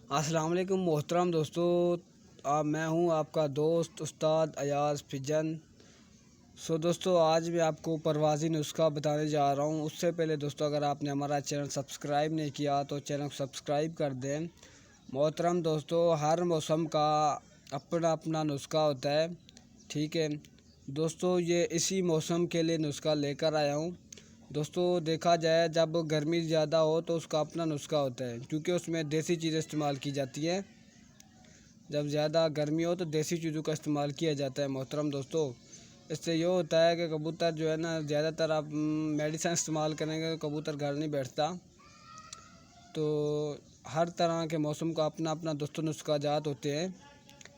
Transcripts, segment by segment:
अस्सलाम वालेकुम मोहतरम दोस्तों। मैं हूं आपका दोस्त उस्ताद अयाज़ फिजन। दोस्तों, आज मैं आपको परवाज़ी नुस्खा बताने जा रहा हूं। उससे पहले दोस्तों, अगर आपने हमारा चैनल सब्सक्राइब नहीं किया तो चैनल को सब्सक्राइब कर दें। मोहतरम दोस्तों, हर मौसम का अपना अपना नुस्खा होता है, ठीक है दोस्तों। ये इसी मौसम के लिए नुस्खा लेकर आया हूँ। दोस्तों, देखा जाए जब गर्मी ज़्यादा हो तो उसका अपना नुस्खा होता है, क्योंकि उसमें देसी चीज़ें इस्तेमाल की जाती हैं। जब ज़्यादा गर्मी हो तो देसी चीज़ों का इस्तेमाल किया जाता है मोहतरम दोस्तों। इससे ये होता है कि कबूतर जो है ना, ज़्यादातर आप मेडिसिन इस्तेमाल करेंगे तो कबूतर घर नहीं बैठता। तो हर तरह के मौसम का अपना अपना दोस्तों नुस्खा जात होते हैं।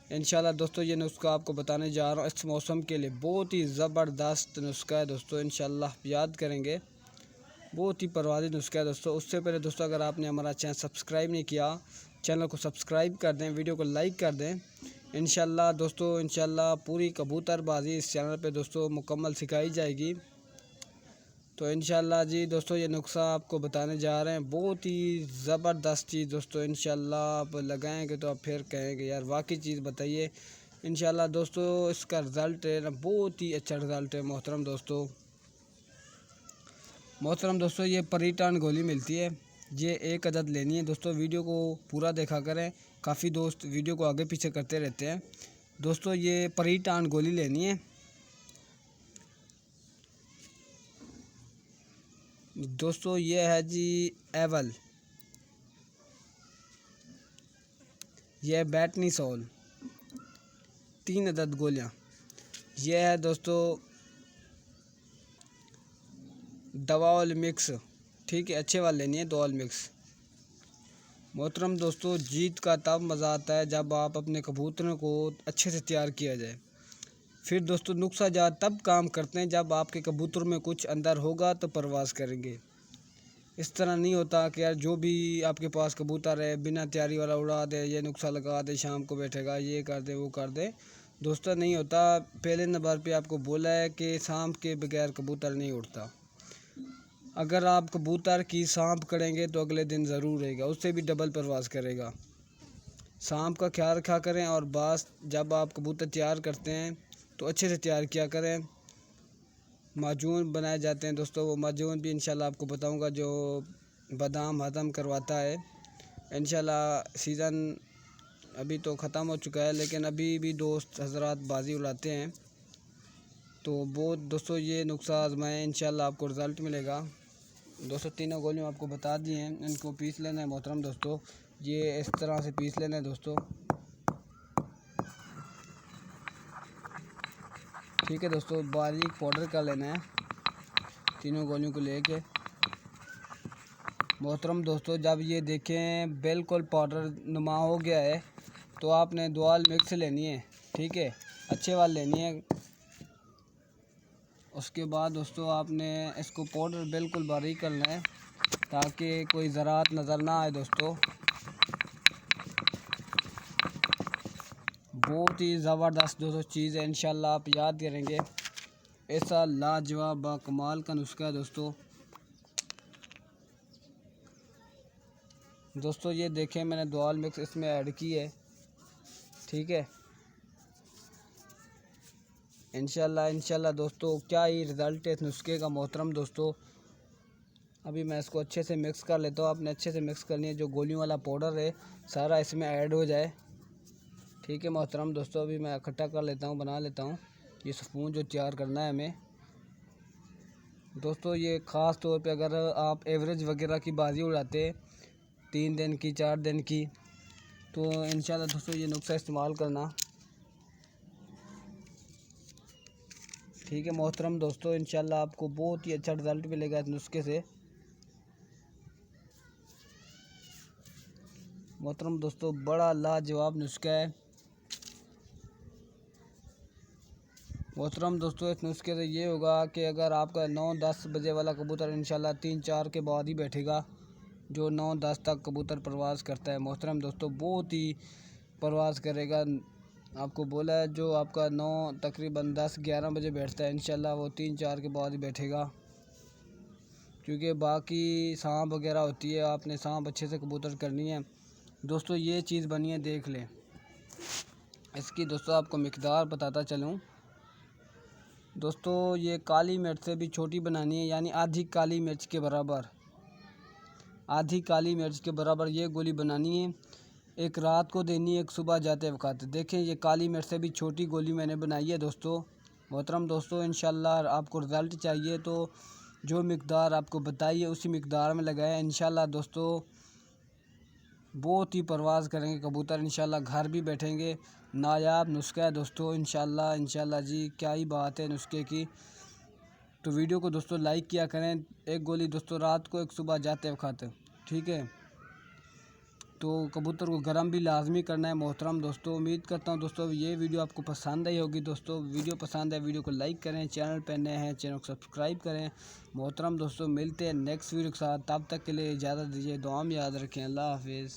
इंशाल्लाह दोस्तों, ये नुस्खा आपको बताने जा रहा हूँ। इस मौसम के लिए बहुत ही ज़बरदस्त नुस्खा है दोस्तों। इंशाल्लाह याद करेंगे, बहुत ही परवाज़ी नुस्खा है दोस्तों। उससे पहले दोस्तों, अगर आपने हमारा चैनल सब्सक्राइब नहीं किया, चैनल को सब्सक्राइब कर दें, वीडियो को लाइक कर दें। इंशाल्लाह दोस्तों, इंशाल्लाह पूरी कबूतरबाजी इस चैनल पे दोस्तों मुकम्मल सिखाई जाएगी। तो इंशाल्लाह जी दोस्तों, ये नुस्खा आपको बताने जा रहे हैं, बहुत ही ज़बरदस्त चीज़ दोस्तों। इंशाल्लाह आप लगाएंगे तो आप फिर कहेंगे यार वाकई चीज़ बताइए। इंशाल्लाह दोस्तों, इसका रिज़ल्ट है ना, बहुत ही अच्छा रिज़ल्ट है मोहतरम दोस्तों। ये परिटान गोली मिलती है, ये एक अदद लेनी है दोस्तों। वीडियो को पूरा देखा करें, काफ़ी दोस्त वीडियो को आगे पीछे करते रहते हैं दोस्तों। ये परिटान गोली लेनी है दोस्तों। ये है जी एवल, ये बैटनीसोल, 3 अदद गोलियाँ। ये है दोस्तों दवा ऑल मिक्स, ठीक है, अच्छे वाले लेनी है, दो ऑल मिक्स। मोहतरम दोस्तों, जीत का तब मज़ा आता है जब आप अपने कबूतरों को अच्छे से तैयार किया जाए। फिर दोस्तों, नुस्खा जात तब काम करते हैं जब आपके कबूतर में कुछ अंदर होगा तो परवाज़ करेंगे। इस तरह नहीं होता कि यार जो भी आपके पास कबूतर है बिना तैयारी वाला उड़ा दे, ये नुस्खा लगा दे, शाम को बैठेगा, ये कर दे वो कर दे। दोस्तों नहीं होता। पहले नंबर पे आपको बोला है कि सांप के बगैर कबूतर नहीं उड़ता। अगर आप कबूतर की सांप करेंगे तो अगले दिन ज़रूर रहेगा, उससे भी डबल परवाज़ करेगा। सांप का ख्याल रखा करें। और बस जब आप कबूतर तैयार करते हैं तो अच्छे से तैयार किया करें। माजून बनाए जाते हैं दोस्तों, वो माजून भी इंशाल्लाह आपको बताऊंगा, जो बादाम हज़म करवाता है। इंशाल्लाह सीज़न अभी तो ख़त्म हो चुका है, लेकिन अभी भी दोस्त हजरात बाजी उड़ाते हैं। तो बहुत दोस्तों, ये नुस्खा आजमाएं, इंशाल्लाह आपको रिज़ल्ट मिलेगा दोस्तों। तीनों गोलियां आपको बता दी हैं, इनको पीस लेना है मोहतरम दोस्तों। ये इस तरह से पीस लेना है दोस्तों, ठीक है दोस्तों। बारीक पाउडर कर लेना है तीनों गोलियों को लेके मोहतरम दोस्तों। जब ये देखें बिल्कुल पाउडर नुमा हो गया है तो आपने दुआल मिक्स लेनी है, ठीक है, अच्छे वाली लेनी है। उसके बाद दोस्तों, आपने इसको पाउडर बिल्कुल बारीक करना है ताकि कोई ज़रात नज़र ना आए दोस्तों। बहुत ही ज़बरदस्त दोस्तों चीज़ है, इंशाल्लाह आप याद करेंगे। ऐसा लाजवाब बाकमाल का नुस्खा है दोस्तों। ये देखें, मैंने दुआल मिक्स इसमें ऐड की है, ठीक है। इंशाल्लाह दोस्तों, क्या ही रिज़ल्ट है इस नुस्खे का मोहतरम दोस्तों। अभी मैं इसको अच्छे से मिक्स कर लेता हूँ। आपने अच्छे से मिक्स करनी है, जो गोलियों वाला पाउडर है सारा इसमें ऐड हो जाए, ठीक है मोहतरम दोस्तों। अभी मैं इकट्ठा कर लेता हूँ, बना लेता हूँ ये स्पून जो तैयार करना है हमें दोस्तों। ये ख़ास तौर पे अगर आप एवरेज वगैरह की बाजी उड़ाते 3 दिन की 4 दिन की, तो इंशाल्लाह दोस्तों ये नुस्खा इस्तेमाल करना, ठीक है मोहतरम दोस्तों। इंशाल्लाह आपको बहुत ही अच्छा रिज़ल्ट मिलेगा इस नुस्खे से मोहतरम दोस्तों। बड़ा लाजवाब नुस्खा है मोहतरम दोस्तों। इस नुस्खे से ये होगा कि अगर आपका 9-10 बजे वाला कबूतर इंशाल्लाह 3-4 के बाद ही बैठेगा, जो 9-10 तक कबूतर परवाज़ करता है मोहतरम दोस्तों, बहुत ही परवाज़ करेगा। आपको बोला है जो आपका 9 तकरीबन 10-11 बजे बैठता है, इंशाल्लाह वो 3-4 के बाद ही बैठेगा। क्योंकि बाकी सांप वगैरह होती है, आपने सांप अच्छे से कबूतर करनी है, दोस्तों ये चीज़ बनी है, देख लें। इसकी दोस्तों आपको मिकदार बताता चलूँ। दोस्तों ये काली मिर्च से भी छोटी बनानी है, यानी आधी काली मिर्च के बराबर, आधी काली मिर्च के बराबर ये गोली बनानी है। एक रात को देनी है, एक सुबह जाते वक़्त। देखें ये काली मिर्च से भी छोटी गोली मैंने बनाई है दोस्तों। मोहतरम दोस्तों, इंशाल्लाह आपको रिज़ल्ट चाहिए तो जो मिकदार आपको बताई है उसी मिकदार में लगाएं। इंशाल्लाह दोस्तों बहुत ही परवाज़ करेंगे कबूतर, इंशाल्लाह घर भी बैठेंगे। नायाब नुस्खा है दोस्तों, इंशाल्लाह जी, क्या ही बात है नुस्खे की। तो वीडियो को दोस्तों लाइक किया करें। एक गोली दोस्तों रात को, एक सुबह जाते वक़्त, ठीक है। तो कबूतर को गर्म भी लाजमी करना है मोहतरम दोस्तों। उम्मीद करता हूँ दोस्तों ये वीडियो आपको पसंद आई होगी। दोस्तों वीडियो पसंद है, वीडियो को लाइक करें, चैनल पर नए हैं चैनल को सब्सक्राइब करें। मोहतरम दोस्तों मिलते हैं नेक्स्ट वीडियो के साथ, तब तक के लिए इजाज़त दीजिए, दुआ में याद रखें। अल्लाह हाफिज़।